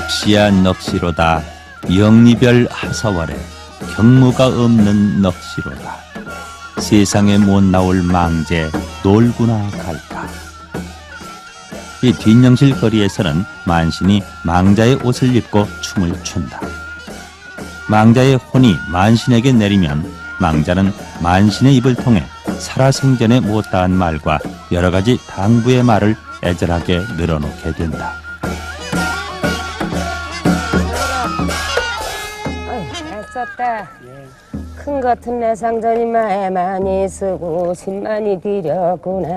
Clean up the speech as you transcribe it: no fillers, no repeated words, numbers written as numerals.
넋이야 넋이로다 영리별 하사월에 경무가 없는 넋이로다. 세상에 못 나올 망제 놀구나 갈까. 이 뒷영실 거리에서는 만신이 망자의 옷을 입고 춤을 춘다. 망자의 혼이 만신에게 내리면 망자는 만신의 입을 통해 살아생전에 못다한 말과 여러 가지 당부의 말을 애절하게 늘어놓게 된다. 애썼다. 큰 같은 내 상전이 마에 많이 쓰고 신 많이 들였구나.